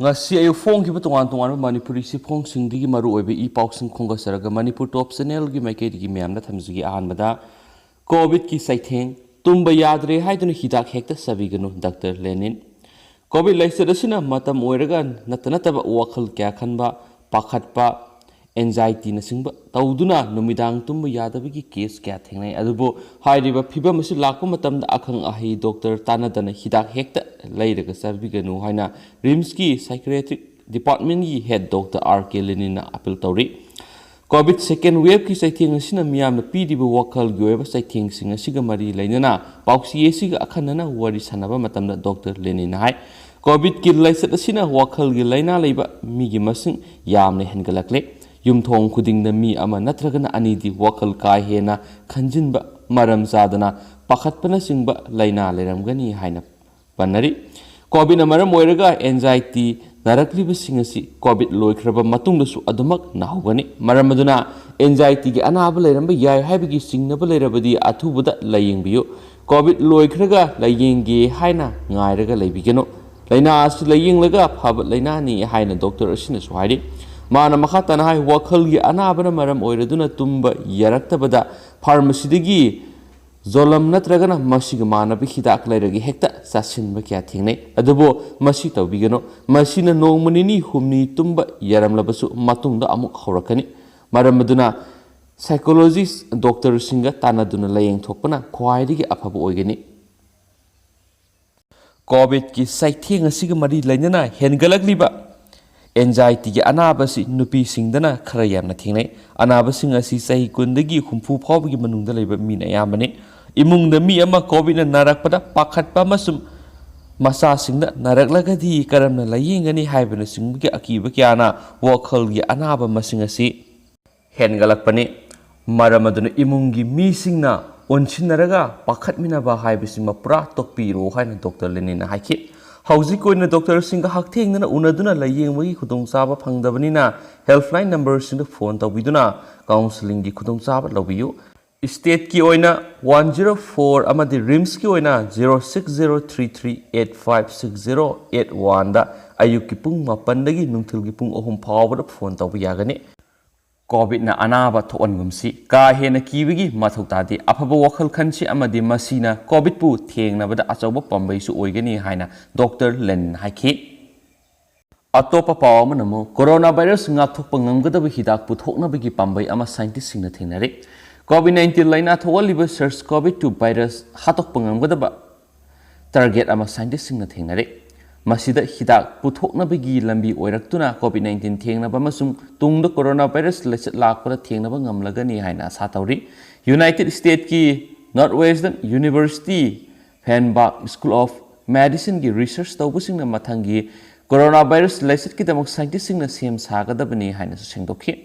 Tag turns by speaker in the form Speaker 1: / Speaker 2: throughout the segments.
Speaker 1: ngasi ayu phone ki tongan tongan manipuri si phone singdi gi maru oibe I pausing khonga saraga manipur top channel gi maike gi myam na thamji gi ahan bada covid ki saitheng tumba yadre haidun hidak hekta sabiganu Dr. Lenin covid laisada sina matam oiraga natana taba wakhal kya khanba pakhatpa anxiety na singba tawduna numidang tumba yadabagi case kya thengnai adubo hairiba phibam asi lakpa matam da akhang ahi doctor tanadana hidak hekta lairaga sabiganu haina rims ki psychiatric department gi head Dr. R.K. Lenin na appeal tawri covid second wave ki saitheng asina miyam na pidiba wakhal gyoeba saitheng sing asiga mari lainana pausi esiga akhanana wari sanaba matam da Dr. Lenin hai covid ki laisat asina wakhal gi laina leiba mi gi masing yamne hengalakle yumthong khuding na mi ama natragana anidi wakhal kai hena khanjinba maram zadana pakhatpana singba laina leramgani haina panari covid na maram oiraga anxiety narakliba singasi covid loikraba matungdasu adumak nahugani maram aduna anxiety gi anaba leramba yai haibagi singnaba lerabadi athubuda layengbiyo covid loikraga layengge haina ngairaga leibigeno laina as layenglaga phaba laina ni haina doctor asina suhairi mana makhatana hai wakhal gi anabana maram oiraduna tumba yaraktabada pharmacy digi zolam natragana masiga manabi hidak lairagi hekta sasinba kya thingnai adubo masi tawbigano masina nongmanini humni tumba yaramlabasu matungda amuk horakani maram aduna psychologist doctor singa tanaduna layeng thokpana khwaidigi afaba oigani covid ki saitheng asiga mari lainana hengalakliba anxiety gi anabasi nupi singdana khara yamna thingnai anabasing asi sahi kundagi humpu phawgi manungda leiba mina yamane imungda mi ama covid na narakpada pakhatpa masum masa singda naraklagadi karamna layengani haibana singgi akiba kyana wakhal gi anaba masing asi hengalakpani maramaduna imungi mi singna onsinaraga pakhatmina ba haibisima pura tokpiro haina Dr. Lenin haiki hauji koina doctor singa hakthengna unaduna layengmagi khudongchaba phangdabanina helpline number singa phone tawbiduna counseling gi khudongchaba lobiyu state ki oina 104 amadi rims ki oina 0603385681 da ayuk ki pung 8 dagi nungthil gi pung 3 phawbada phone tawbi yagani covid na anaba thongumsi ka hena kibigi mathautadi afaba wakhal khansi amadi masina covid pu thengnabada achoba pambai su oigani haina Dr. Lenin haiki atopa pawama namo coronavirus ngakthokpa ngamgadaba hidak pu thoknabagi pambai ama scientist singna thengnari covid-19 laina thawaliba SARS COVID-2 virus hatokpa ngamgadaba target ama scientist singna thengnari masida hidak puthoknabagi lambi oiraktuna covid-19 thengnaba masung tungda coronavirus lechat lakpada thengnaba ngamlagani haina satawri United States ki Northwestern University Feinberg School of Medicine ki research tawbusingna mathangi coronavirus lechat ki damak scientist singna sem sagadabani haina sengdokhi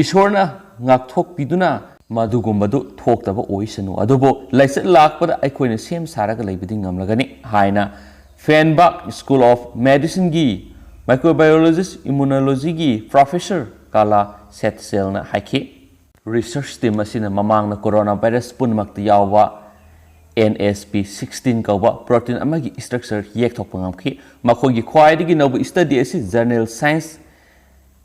Speaker 1: ishorna ngakthok piduna madugumbadu thoktaba oisanu adubo lechat lakpada aikoina sem saraga leibidi ngamlagani haina Feinberg School of Medicine gi microbiologist immunology gi professor Kala Setzel na haiki research team asina mamang na coronavirus punmakta yawa NSP16 kawa protein amagi structure yek thokpa ngamki makhogi khwaidigi nobu study asi journal Science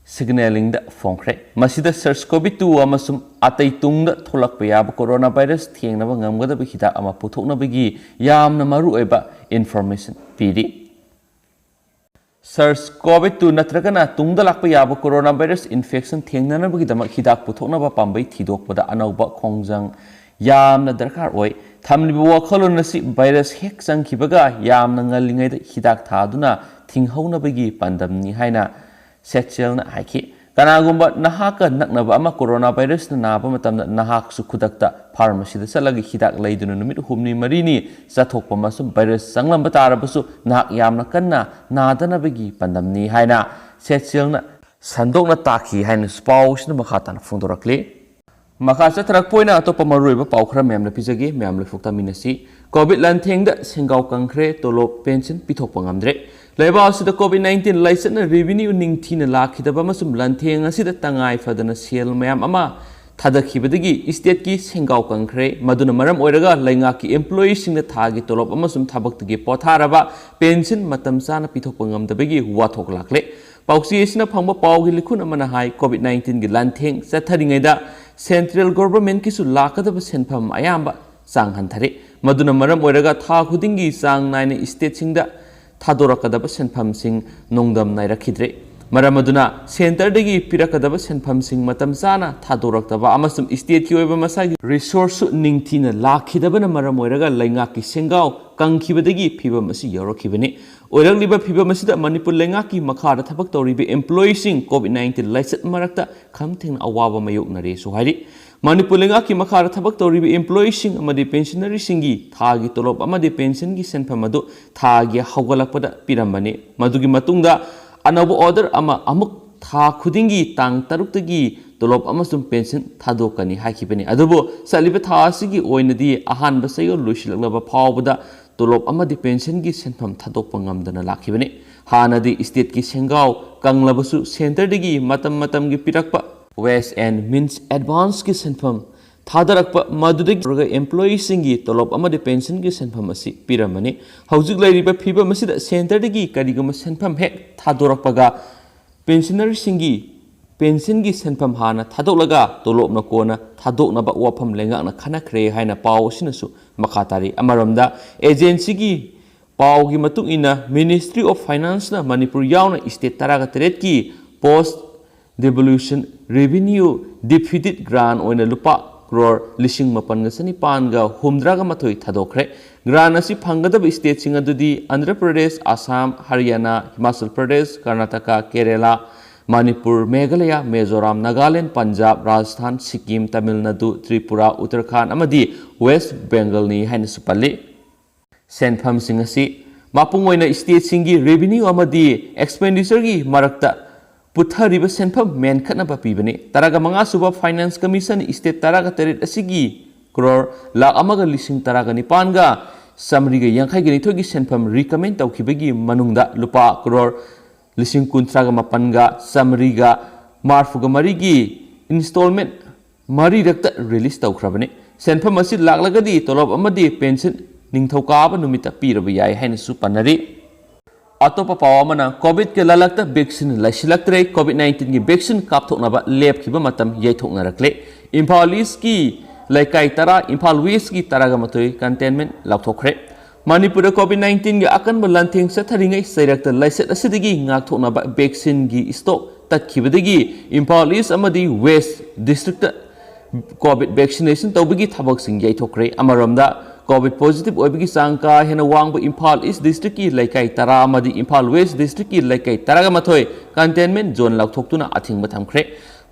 Speaker 1: signaling da phongkre masida SARS-CoV-2 amasum atai tungda tholakpa yaba coronavirus thengnaba ngamgadaba hida ama puthoknabagi yamna maru oiba information pidi SARS-CoV-2 natragana tungda lakpa yaba coronavirus infection thengnanabagi dama hidak puthoknaba pambai thidokpada anauba khongjang yamna darkar oi thamliba wakhalon nasi virus hek changkhibaga yamna ngalingai da hidak thaduna thinghaunabagi pandamni haina Setzel na haiki kanagumba nahaka naknaba ama coronavirus na naba matamda nahak su khudakta pharmacy da salagi hidak laiduna numit humni marini chathokpa masum virus sanglamba tarabasu nahak yamna kanna nadana bagi pandamni haina Setzel na sandokna takhi haina spouse na makhatan phondorakle makha chatrak poina atopa maruiba paukhra memna pijage memle fukta minasi covid lanthengda sengau kangkhre tolop pension pithokpa ngamdre Leba asida COVID-19 laisatna revenue ningthina lakhidaba masum lantheng asida tangai fadana sel mayam ama थादखिबदगी state की सेंगाव कंख्रे मदुना मरम ओइरगा लैंगा की employee सिंग थागी तोलोप अमसुम थाबक्तगी पोथारबा pension मतम चाना पिथोकप ngamdabagi wathok lakle pausi esina phangba paugi likhun amana hai covid-19 gi lantheng chatharingaida central government ki su lakadaba senpham ayamba sang hanthare maduna maram oiraga tha khudingi sang naine state singda थादोरकदब सेनफमसिंग नोंगदम नायरखिद्रे मरम अदुना centre दगी पिरकदब सेनफमसिंग मतम चाना थादोरकदब अमसुम state की ओइबा मसागी resource निंगथिना लाखिदबना मरम ओइरगा लैंगा की सेंगाव कंखिबदगी फिबम असि यौरखिबने ओइरगलिबा फिबम असिदा मणिपुर लैंगा की मखादा थबक तौरिबे एम्प्लॉयीसिंग कोविड-19 लाइसत मरकता खमथेंग अवाबा मयोगनरे सुहाइरि मणिपुर लैंगा की मखादा थबक तौरिबे एम्प्लॉयीसिंग अमदि पेंशनरीसिंगी थागी तोलोप अमदि pension की सेनफम अदु थागी हौगलकपदा पिरमबने मदुगी मतुंगदा अनब ऑर्डर अमुक था खुदिंगी तांग तरुक्तगी तोलोप अमसुम पेंशन थादोकनी हाइखिबने अदुबो सलिबे थासिगी ओइनदी अहानबा सयो लुसिलकलबा फावबदा तोलोप अमदि पेंशन की सेनफम थादोकपा ngamdana लाखिबने हानदी स्टेट की सेंगाव कंगलबसु सेंटर दगी मतम मतम की पिरकपा वेस्ट एंड मीन्स एडवांस की सेनफम थादरकपा मदुदगी एम्प्लॉई सिंगी तोलोप अमदि पेंशन की सेनफम असि पिरमने हौजिक लैरिबा फिबम असिदा सेंटर दगी करिगम सेनफम हेक थादोरकपगा पेंशनर सिंगी पेंशन की सेनफम हाना थादोकलगा तोलोपना कोना थादोकनबा वाफम लेंगाकना खनाख्रे हाइना पाव असिनसु मखातारी अमरमदा एजेंसी की पाव की मतुंग इना मिनिस्ट्री ऑफ फाइनेंस ना मणिपुर यावना स्टेट तरागा तरेट की post devolution revenue deficit grant oina lupa crore lising mapan ga sani pan ga humdra ga mathoi thadokre grant asi phangadab state sing adudi Andhra Pradesh Assam Haryana Himachal Pradesh Karnataka Kerala Manipur Meghalaya Mizoram Nagaland Punjab Rajasthan Sikkim Tamil Nadu Tripura Uttarakhand amadi West Bengal ni haina supalli senpham sing asi mapung oina state singi revenue amadi expenditure gi marakta पुथरिब सेनफम मेन खनबा पीबने तरागा मंगा सुबा finance commission state तरागा तरेट असिगी क्रोर लाख अमगा लिसिंग तरागा निपानगा समरिगा यांखाइगा निथोगी सेनफम रिकमेंड तौखिबगी मनुंगदा लुपा क्रोर लिसिंग कुंथ्रागा मपनगा समरिगा मार्फुगा मरिगी इंस्टॉलमेंट मरी रक्त रिलीज तौखरबने सेनफम असि लागलगदी तोलब अमदी पेंशन निंगथौकाबा नुमिता पीरबा याय हाइनसु पन्नरी अतोप पावमना कोविड के ललकता वैक्सीन लाइसिलक्तरे कोविड-19 की वैक्सीन कापथोकनबा लेपखिबा मतम यैथोकनरकले इम्फाल ईस्ट की लैकाई तरा इम्फाल वेस्ट की तरागा मतोय कंटेनमेंट लाउथोखरे मणिपुर कोविड-19 की अकनब लंथेंग सथरिंगै सैरक्ता लाइसेट असिदगी ngaktoknaba वैक्सीन की स्टॉक तत्खिबदगी इम्फाल ईस्ट अमदी वेस्ट डिस्ट्रिक्ट कोविड वैक्सीनेशन तौबगी थबकसिंग यैथोखरे अमरमदा कोविड पॉजिटिव ओइबगी सांका हेना वांग इम्फाल ईस्ट डिस्ट्रिक्ट की लैकाई तरा अमदी इम्फाल वेस्ट डिस्ट्रिक्ट की लैकाई तरागा मथोय कंटेनमेंट जोन लाउथोक्तुना अथिंगबा थमख्रे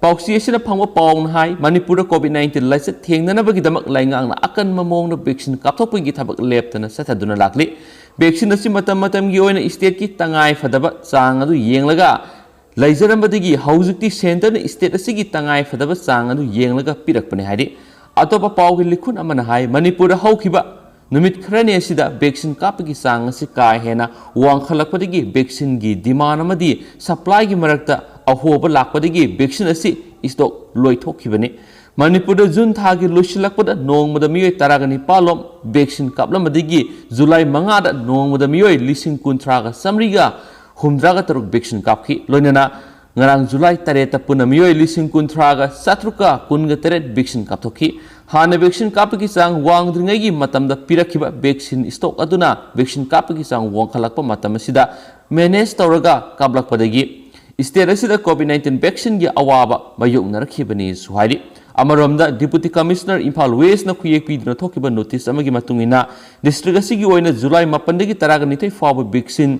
Speaker 1: पाउसी एसिना फंगबा पाउन हाई मणिपुर कोविड-19 लाइसेट थेंगनबगीदमक लाइंगांगना अकनम मोंगना वैक्सीन कापथोकपगी थबक लेपतना सथदुना लाखली वैक्सीन असि मतम मतमगी ओइना स्टेट की तंगाई फदबा चांग अदु येंगलगा लैजरमबदगी हौजिकती सेंटर स्टेट असिगी तंगाई फदबा चांग अदु येंगलगा पिरकपने हाइदि अतोप पाउगी लिखुन अमना हाई मणिपुर हौखिबा नुमित खरने असिदा वैक्सीन कापगी चांग असि का हेना वांखलकपदगी वैक्सीन की डिमांड अमदी सप्लाई की मरक्ता अहोब लाकपदगी वैक्सीन असि स्टॉक लोइथोखिबने मणिपुर जून थागी लुसिलकपदा नोंगमदा मियोय तरागा निपालोम वैक्सीन कापलमदगी जुलाई 5 दा नोंगमदा मियोय लिसिंग कुंथ्रागा समरिगा हुमद्रागा तरुक vaccine कापखि लोइनना ngarang July 3 puna miyoy lising kunthraga satruka kunga teret vaccine kapthokhi hana vaccine kapaki sang wangdringai gi matamda pirakhiba vaccine stock aduna vaccine kapaki sang wangkhalakpa matam asida manage tawraga kablakpadagi state asida covid-19 vaccine gi awaba mayoknarakibani suhairi amaromda deputy commissioner Imphal West na khuyek pidna thokiba notice amagi matungina district asigi oina July 9 dagi taraga nithai fawa vaccine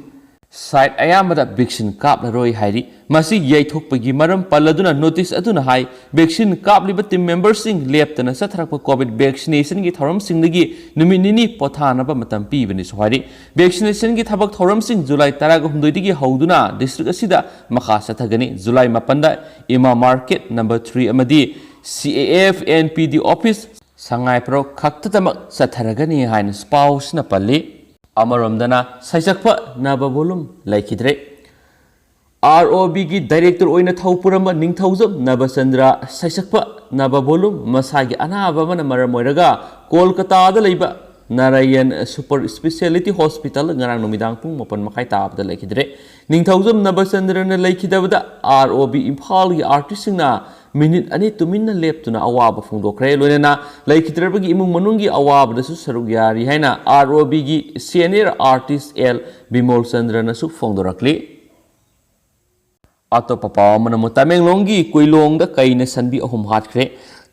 Speaker 1: site ayamada vaccine kaplaroi hairi masi yaithokpagi maram paladuna notice aduna hai vaccine kapliba team members sing leptana satharakpa covid vaccination gi thoram singdagi numinini pothanaba matam pibani sohari vaccination gi thabak thoram sing July 19 dagi hauduna district asida makha sathagani July 9 da Ima Market number 3 amadi CAF NPD office sangai pro khaktatamak satharagani haina spouse na palli अमरमदना सैजक्प नब volume लाइखिद्रे ROB की director ओइना थौपुरम Ningthoujam नबचंद्र सैसक्प नबबोलुम मसागी अनाबा मन मरम ओइरगा कोलकाता दा लैबा Narayana super speciality hospital ngarang नुमिदांग पुंग मपन मखाई ताबदा लैखिद्रे निंगथौजम नबचंद्रन लैखिदबदा ROB इम्फाल की आर्टिस्ट सिंगना मिनिट अनि तुमिन्ना लेप्तुना अवाब फोंदोखरे लोइना लैखिद्रबगी इमुंग मनुंगी अवाबदसु सरुग यारी हैना ROB की सीनियर आर्टिस्ट एल बिमोल चंद्रनसु फोंदोरकली अतोप पाव मनमु तमेंगलोंग की कुइलोंग द कईने सनबी अहुम हाटख्रे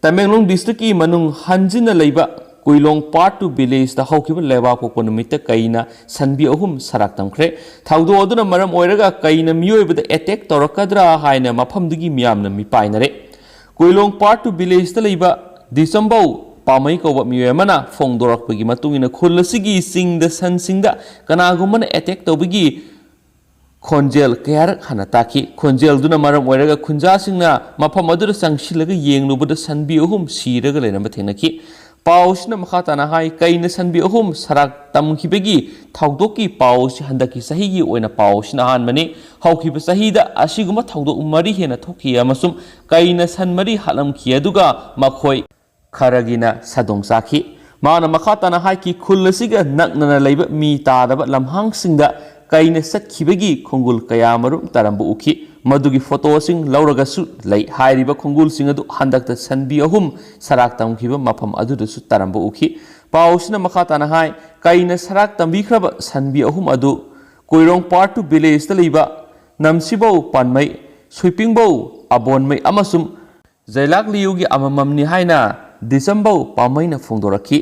Speaker 1: तमेंगलोंग डिस्ट्रिक्ट की मनुंग हंजिन लैबा कुइलोंग पार्ट 2 विलेज द हौकिब लेबा पोको नुमित कईना सनबी अहुम सराक तमख्रे थाउदो अदुना मरम ओइरगा कईना मियोइबद अटैक तौरकद्रा हाइना मफमदगी मियामना मिपाइनरे कुइलोंग पार्ट 2 विलेज द लैबा दिसंबौ पामई कौब मियोयमना फोंदोरकपगी मतुंगिना खुलसिगी सिंग द सनसिंगदा कनागुमना अटैक तौबगी खोंजेल कयारक हना ताकि खोंजेल दुना मरम ओइरगा खुंजा सिंगना मफम अदुर संगशिलगा येंगलुबद सनबी अहुम सीरगा लेनबा थेंगनकी पाउसना मखा ताना हाई कईना सनबी अहुम सराक तमखिबगी थौदोकी पाउस हंदकी सहीगी ओइना पाउसना हानमनी हौखिब सहीदा असिगुमा थौदो मरी हेना थोकी अमसुम कईना सनमरी हलमखि अदुगा मखोय खरगिना सदोंग साखी माना मखा ताना हाई की खुलसिगा नकनना लैबा मी तादबा लमहांग सिंगदा कईने सत्खिबगी खुंगुल कयामरुम तरंबु उखी मधुगी फोटोसिंग लौरगसु लई हाइरिबा खुंगुल सिंग अदु हंदकता सनबी अहुम सराक तमखिबा मफम अदुदसु तरंबु उखी पाउसना मखा ताना हाई कईने सराक तंबीख्रबा सनबी अहुम अदु कोइरोंग पार्ट 2 विलेज द लैबा नमसिबौ पानमै सुइपिंगबौ अबोनमै अमसुम जैलाक लियुगी अमममनि हाइना दिसंबौ पामैना फोंदोरखी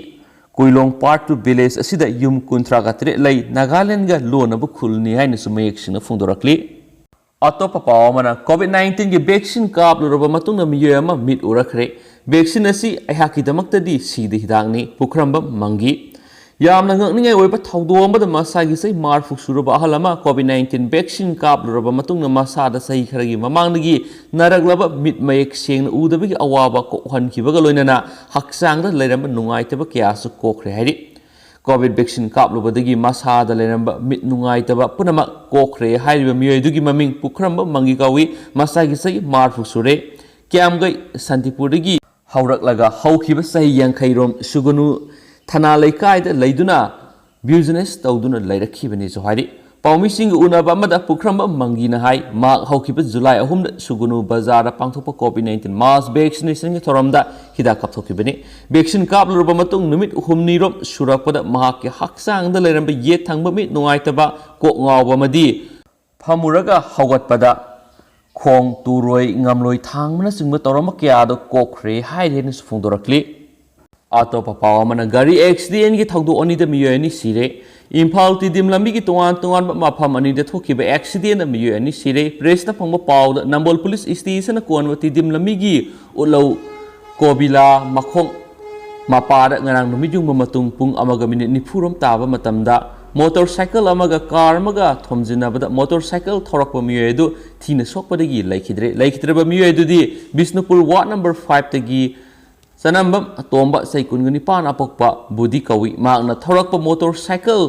Speaker 1: कुइलोंग पार्ट 2 विलेज असिदा युम कुंथ्रा गत्रे लई नागालैंड गा लोनबु खुलनी हाइना सुमयेक्सिना फोंदोरखली अतोप पावमना कोविड-19 की वैक्सीन कापलुरबा मतुंग मियोयमा मिट उरखरे वैक्सीन असि अहाकी दमक्तदी सीदि हिदांगनी पुखरंबम मंगी यामना ngakningai oiba thawdomada masagi sei marfuk suraba ahalama covid-19 vaccine kapluraba matungna masada sei kharagi mamangdagi naraglaba mit mayek sengna udabagi awaba ko hankibaga loinana haksangda leiramba nungaitaba kyasu kokre hairi covid vaccine kaplubadagi masada leiramba mit nungaitaba punama kokre hairiba miyoidugi maming pukramba mangi kawi masagi sei marfuk sure kyamgai santipurdagi hauraklaga haukiba sei yankairom sugunu थाना लेकायद लैदुना business तौदुना लैरखिबनि Johari पाउमिसिंग उनाबा मदा पुखरम मंगीना high माग हौखिब जुलाई 3 सुगुनु बाजार पांथोप कोविड-19 mass vaccination के थोरमदा हिदा कपथोखिबनि vaccine कापलुरबा मतुंग नुमित 3 रोम सुरकपदा महाक के हक्सांगदा लैरंबा ये थांगबा मि नुंगाइतबा को ngawbamadi phamuraga hawgatpada khong turoi ngamloi thangmana singba torama kyado kokre haireni sufungdorakli अतोप पावमना गाड़ी accident की थौदो अनिद मियोयनी सिरे इम्फाल तिदिम लंबी की तोंगान तोंगान मफम अनिद थोखिबा एक्सीडेंट मियोयनी सिरे प्रेस फंग पाव नंबोल पुलिस स्टेशन कोन तिदिम लंबी की उलौ कोबिला मखों मपाद ngarang नुमिजुंग मतुंग पुंग अमगा मिनिट 90 रोम ताबा मतमदा मोटरसाइकिल अमगा कार अमगा थोमजिनाबदा मोटरसाइकिल थोरकपा मियोयदु थीना सोकपदगी लैखिद्रेबा मियोयदुदी बिष्णुपुर वार्ड नंबर 5 तगी सनम्बम अतोंबा सैकुनगनि पान अपोकपा बुदी कवि मागना थौरकपा मोटरसाइकिल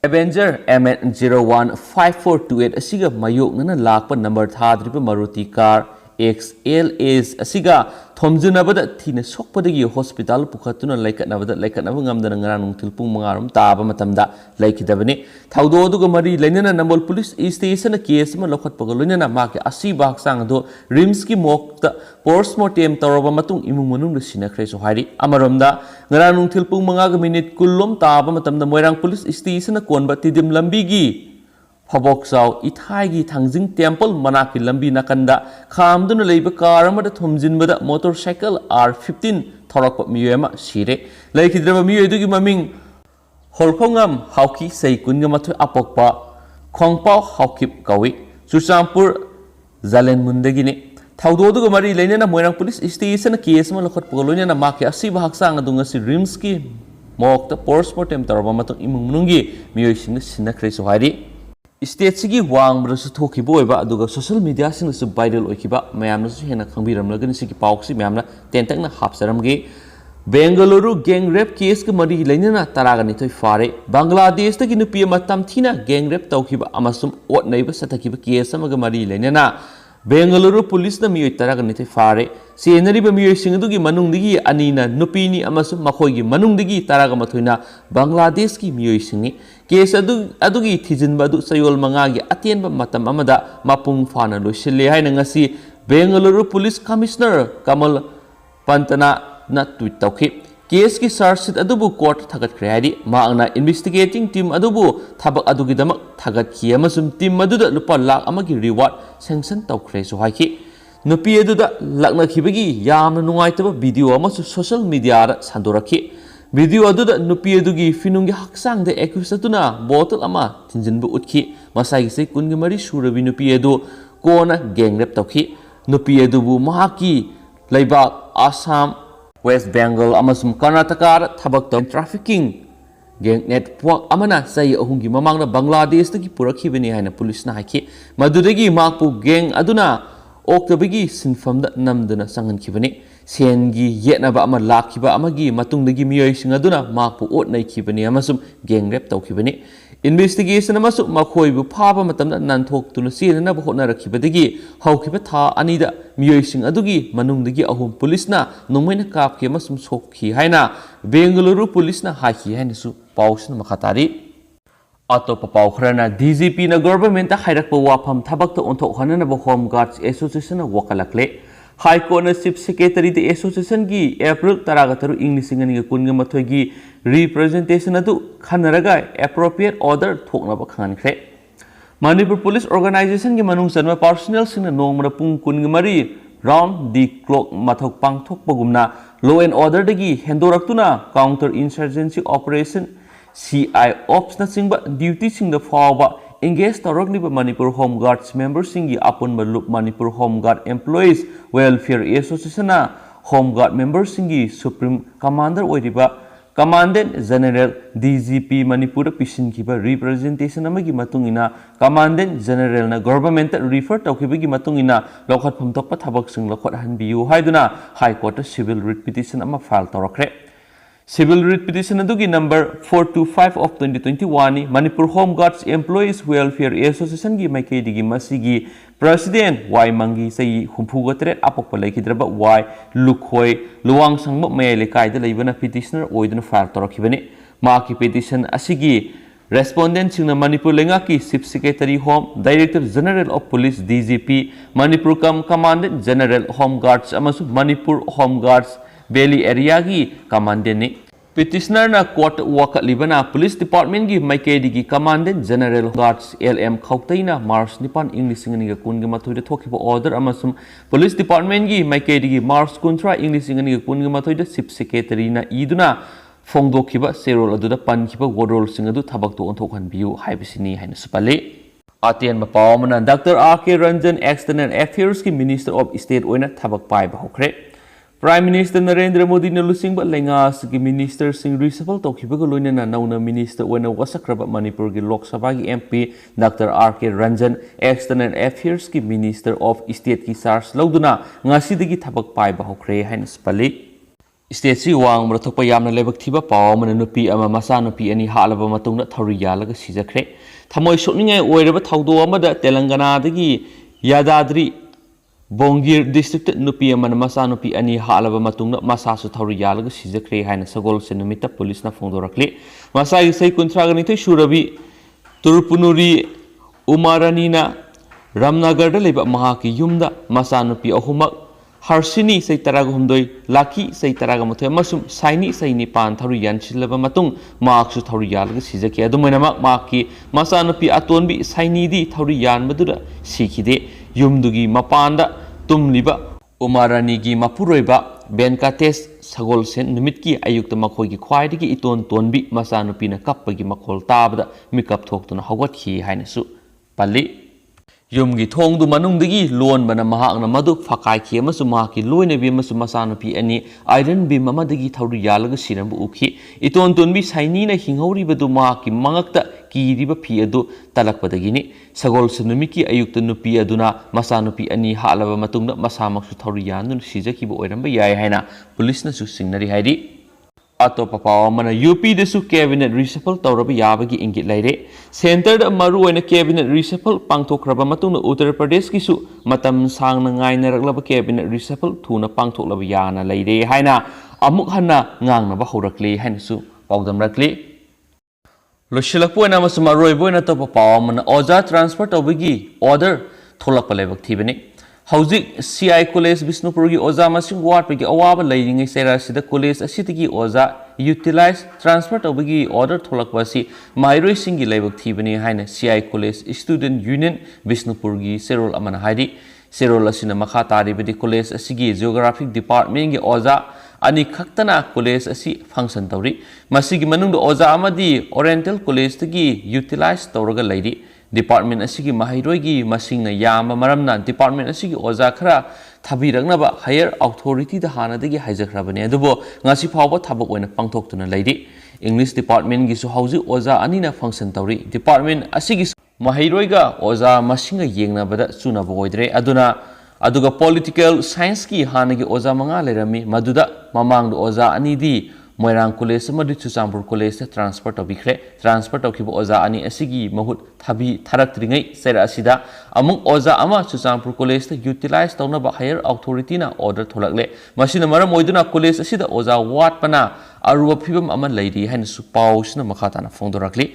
Speaker 1: एवेंजर MN015428 असिगा मयोगनना लाकपा नंबर थाद्रिबा मारुति कार XLS असिगा थोमजुनबदा थीना सोकपदगी हॉस्पिटल पुखतुना लैकनबदा ngamdana ngarang nungtil pung mangarum ताबा मतमदा लैखिदबनि थौदो दुगा मरी लैनना नंबोल पुलिस स्टेशन केस म लखतपगा लोइनना माके असिबा हक्सांग दो रिम्स की मोकता पोस्टमार्टम तौरबा मतुंग इमुंग मनुंग सिनाख्रे सो हाइरि अमरमदा ngarang nungtil pung mangaga minute कुल्लोम ताबा मतमदा मोइरांग पुलिस स्टेशन कोनबा तिदिम लंबीगी फबोक्साव इथाइगी थांजिंग टेम्पल मनाकी लंबी नकंदा खामदुना लेबा कार अमदा थोमजिनबदा मोटरसाइकिल R15 थौरकपा मियोयमा सिरे लैखिद्रबा मियोयदुगी ममिंग होलखोंगम हाउकी सैकुनगा मथु अपोकपा खोंगपाव हाउकिप कवि चुचामपुर जालेन मुंदगिने थौदोदुगा मरी लैनना मोइरांग पुलिस स्टेशन केस म लखतपगा लोइनना माके असिबा हक्सांग दुंगसी रिम्स की मोकता पोस्टमार्टम तौरबा मतुंग इमुंग मनुंगी मियोयसिंग सिनाख्रे सो हाइरि स्टेट की वांगब्रसु थोखिबो ओइबा अदुगा सोशल मीडिया सिंगसु वायरल ओइखिबा मयामनसु हेना खंबिरमलगनि सिगी पाउक्सि मयामना टेंटकना हापसरमगे बेंगलुरु गैंग रेप केस के मरी लेना तरागनिथोय फारे बांग्लादेश की नुपी तमथीना गैंग रेप तौखिबा अमसुम ओटनैब सथखिबा केस अमगा मरी लेना बेंगलुरु पुलिस मियोय तरागनिथोय फारे सेनरिबा मियोयसिंग अदुगी मनुंगदगी अनीना नुपीनी अमसुम मखोयगी मनुंगदगी तरागा मथोयना बांग्लादेश की मियोयसिंगनी केस अदुगी थिजिनबा अदु सयोल मंगागी अतेनबा मतम अमदा मपुंग फाना लोइसिल्ले हायना ngasi Bengaluru police commissioner Kamal पंतना ना ट्वीट तौखि केस की चार्जशीट अदुबु कोर्ट थगतख्रे हायदि मांगना इन्वेस्टिगेटिंग टीम अदुबु थबक अदुगिदमक थगतखि अमसुम टीम अदुदा लुपा लाख अमगी रिवार्ड सैंक्शन तौख्रे सो हायखि नुपी अदुदा लक्नखिबगी यामना नुंगाइतबा वीडियो अमसु सोशल मीडिया दा संदोरखि वीडियो अदुदा नुपी अदुगी फिनुंगी हक्सांग दे एक्यूज अदुना बोतल अमा थिंजिनबु उतखि मसागी से कुनगी मरी सुरबी नुपी अदु कोना गैंग रेप तौखि नुपी अदुबु महाकी लैबाक आसाम वेस्ट बेंगल अमसुम कर्नाटका थबक तौ ट्रैफिकिंग गैंग नेटवर्क अमना सही अहुंगी ममांगना बांग्लादेश तकी पुरखिबनी हायना पुलिसना हाइखि मदुदगी माकपु गैंग अदुना ओक्तबगी सिनफमदा नमदना संगनखिबनी सेनगी येनबा अमा लाखिबा अमगी मतुंगदगी मियोयसिंग अदुना माकपु ओटनैखिबनी अमसुम गैंग रेप तौखिबनी इन्वेस्टिगेशन अमसु मखोयबु फाबा मतमदा नंथोक्तुना सेननबा होटनरखिबदगी हौखिबा था अनिदा मियोयसिंग अदुगी मनुंगदगी अहुम पुलिसना नोंमैना कापखि अमसुम सोखि हायना बेंगलुरु पुलिसना हाखि हायनासु पाउसन मखातारी अतोप पाउ खरना डीजीपी ना गवर्नमेंट हाइरकपा वाफम थबकता ओंथोखननबा होम गार्ड्स एसोसिएशन वकलकले हाई कोर्ट चीफ सेक्रेटरी द एसोसिएशन की एप्रिल 13 2019 की रिप्रेजेंटेशन अदु खनरगा एप्रोप्रिएट ऑर्डर थोकनबा खंगनख्रे मणिपुर पुलिस ऑर्गेनाइजेशन की मनुंग सनवा पर्सनल सिंग नोंगमदा पुंग 19 राउंड दी क्लॉक मथक पांगथोकपगुमना लॉ एंड ऑर्डर दगी हेंदोरक्तुना counter insurgency operation CI ops न सिंगबा ड्यूटी सिंग द फावबा engage तौरक्लिबा मणिपुर होम गार्ड्स मेंबर सिंगी अपुनबा लुप Manipur home guard employees welfare association home guard member सिंगी सुप्रीम कमांडर ओइरिबा कमांडेंट जनरल DGP मणिपुर पिसिनखिबा रिप्रेजेंटेशन अमगी मतुंगिना कमांडेंट जनरल ना गवर्नमेंट रिफर तौखिबगी मतुंगिना लौखतफम तोप थबकसिंग लौखतहनबियु हाइदुना high court civil writ petition अमा फाइल तौरखरे Civil Writ Petition अदुगी नंबर 425 of 2021 नि Manipur home guards employees welfare association की माइकेदिगी मसीगी प्रेसिडेंट वाई मंगी सही हुंफुगतरे अपोप लेखिद्रबा वाई लुखोय लुवांग संगम मय लेकायद लेबना पिटिशनर ओइदना फाइल तौरखिबने माकी पिटिशन असिगी रेस्पोंडेंट सिंगना मणिपुर लेंगा की chief secretary home director general of police DGP Manipur commandant general home guards अमसु मणिपुर होम गार्ड्स बेली एरिया की कमांडेंट ने पिटिशनर ना कोर्ट वकलिबना पुलिस डिपार्टमेंट की माइकेडी की कमांडेंट जनरल गार्ड्स LM खौतैना मार्च 9 इंग्लिश इंगनी कुन मथोइद थोखिबा ऑर्डर अमसुम पुलिस डिपार्टमेंट की माइकेडी की मार्च 13 इंग्लिश इंगनी कुन मथोइद चीफ सेक्रेटरी ना इदुना फोंदोखिबा सेरोल अदुदा पनखिबा वोडरोल सिंग अदु थबकतो ओंथोखनबियु हाइबिसिनी हाइना सुपले आतेन मपावमना doctor RK Ranjan external affairs की मिनिस्टर ऑफ स्टेट ओइना थबक पाइबा होखरे प्राइम मिनिस्टर नरेंद्र मोदी ने लुसिंग लेंगास की मिनिस्टर सिंह रिसफल तौखिबग लोइनना नौना मिनिस्टर ओइना वसक्रब मणिपुर की लोकसभा की MP doctor RK Ranjan external affairs की मिनिस्टर ऑफ स्टेट की चार्ज लौदुना ngasiदगी थबक पाइबा होखरे हाइन स्पली स्टेट सी वांग मरथोप यामना लेबक थिबा पाव मन नुपी अमा मसा नुपी अनि हालबा मतुंगना थौरी यालगा सिजखरे थमोय सोकनिंगाय ओइरबा थौदो अमदा तेलंगाना दगी यादाद्री बोंगीर डिस्ट्रिक्ट नुपी अमन मसा नुपी अनि हालबा मतुंगना मसासु थौरी यालगा सिजखरे हाइन सगोल से नुमिता पुलिस ना फोंदोरखले मसागी सै 19 सुरबी तुरपुनुरी उमारानीना रामनगर लेबा महाकी युमदा मसा नुपी अहुमक हर्षिनी सै 13 लाखी सै 13 मसुम साइनी सै 9 थौरी यानसिलबा मतुंग मार्क्सु थौरी यालगा सिजके अदुमैनमक माकी मसा नुपी अतोनबी साइनीदी थौरी यानबदुदा सिखिदे युमदुगी मपानदा तुमलिबा उमारानी की मपुरोइबा बेनकाटेस सगोल सेन नुमित की अयुक्त मखोई की ख्वाइदगी इतोन तोनबी मसा नुपीना कप्पगी मखोल ताबदा मिकअप थोक्तुना हौगतखि हाइनसु पल्ली युमगी थोंगदु मनुंगदगी लोन बना महाकना मदु फकाइखि अमसु महाकी लोइनबी अमसु मसा नुपी अनि आयरन बीम अमदगी थौरी यालगा सिरंबु उखि इतोन तोनबी साइनीना हिंगौरिबदु महाकी मंगक्ता कीरिबा फी अदु तलकपदगिनी सगोल सुनुमिकी अयुक्त नुपी अदुना मसा नुपी अनि हालबा मतुंगदा मसामक्सु थौरी यानुन सिजकिबो ओइरंबा याय हाइना पुलिसना सु सिंगनरी हाइदि अतोप पाव मन यूपी दसु कैबिनेट रिसफल तौरबा याबगी इंगित लैरे सेंटर मरु ओइना कैबिनेट रिसफल पांगथोखरबा मतुंगदा उत्तर प्रदेश किसु मतम सांगना ngainaragलबा कैबिनेट रिसफल थुना पांगथोखलबा याना लैरे हाइना अमुक हन्ना ngangnaba हौरकले हाइनसु पाउदमरकले लोशिलकपोइना मसु मरोइबोइना तोप पाव मन ओजा ट्रांसफर तौबगी ऑर्डर थोलकपा लेबक थीबनी हौजिक सीआई कॉलेज बिष्णुपुर की ओजा मसिंग वाटपगी अवाबा लैरिङै सेरासिदा कॉलेज असिदगी ओजा यूटिलाइज ट्रांसफर तौबगी ऑर्डर थोलकपासी माइरोइसिंगी लेबक थीबनी हाइना CI college student union Bishnupur की सेरोल अमना हाइदि सेरोल असिना मखा तारिबदी कॉलेज असिगी जियोग्राफिक डिपार्टमेंट की ओजा अनि खक्तना कॉलेज असी फंक्शन तौरी मसिगी मनुंग ओजा अमदी ओरिएंटल कॉलेज तगी यूटिलाइज तौरगा लैरि डिपार्टमेंट असिगी माहिरोइगी मसिंगना याम मरमना डिपार्टमेंट असिगी ओजा खरा थाबिरगनबा हायर अथॉरिटी दा हानादगी हाइजखराबने अदुबो ngasi फावबा थाबक ओइना पांगथोक्तुना लैरि इंग्लिश डिपार्टमेंट गिसु हौजि ओजा अनिना फंक्शन तौरी डिपार्टमेंट असिगी माहिरोइगा ओजा मसिंगा येंगनाबदा चुनाबो ओइद्रे अदुना अदुगा पॉलिटिकल साइंस की हानगी ओजा मंगा लेरमी मदुदा ममांग ओजा अनिदी मोइरांग कॉलेज मदु चुचांपुर कॉलेज ट्रांसफर तौबिख्रे ट्रांसफर तौखिबो ओजा अनि असिगी महुत थाबी थारक्त्रिङै सेरा असिदा अमुक ओजा अमा चुचांपुर कॉलेज यूटिलाइज तौनबा हायर अथॉरिटी ना ऑर्डर थोलकले मसिना मरम ओइदुना कॉलेज असिदा ओजा वाटपना अरुवा फिबम अमा लैरि हाइनसु पाउसना मखाताना फोंदोरकली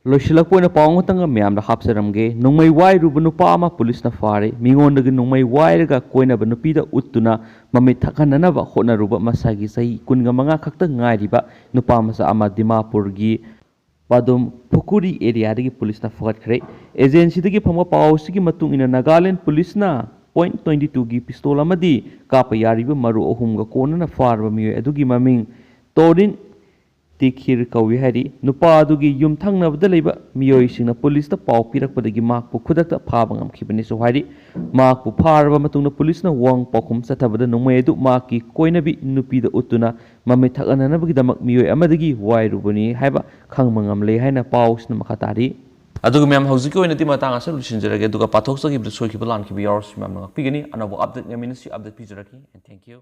Speaker 1: लोशिलकपोइना पावंगतंग म्यामदा हापसरमगे नोंमै वाइरुब नुपा अमा पुलिसना फारे मिंगोंदगी नोंमै वाइरगा कोइनबा नुपीदा उत्तुना ममित थखननबा होनरुब मसागी सही कुनगा मंगा खक्ता ngairiba नुपा मसा अमा दिमापुरगी पादुम फुकुरी एरियादगी पुलिसना फगतखरे एजेंसीदगी फंगबा पावसिगी मतुंग इना नागालैंड पुलिसना .22 गी पिस्तोल अमदी कापा यारिबा मरु अहुमगा कोनना फारबा मियो अदुगी ममिंग तोरिन तिखिर कौवी हारी नुपा अदुगी युमथंगनबदा लेबा मियोइसिंगना पुलिसता पाव पिरकपदगी माकपु खुदकता फाबा ngamkhibani so हारी माकपु फारबा मतुंगना पुलिसना वांग पखुम सथबदा नोंमै अदु माकी कोइनबी नुपीदा उत्तुना ममे थगननबगी दमक मियोइ अमदगी वाइरुबनी हाइबा खंगमंगमले हाइना पाउसना मखातारी अदुग मैम हौजिक ओइनति मतंग असे लुसिनजरगे दुगा पाथोक्सगिबदा सोइखिबा लानखिबा यारस मैम ngakpigani अनबो अपडेट ngamiनसि अपडेट पिजरकी एंड थैंक यू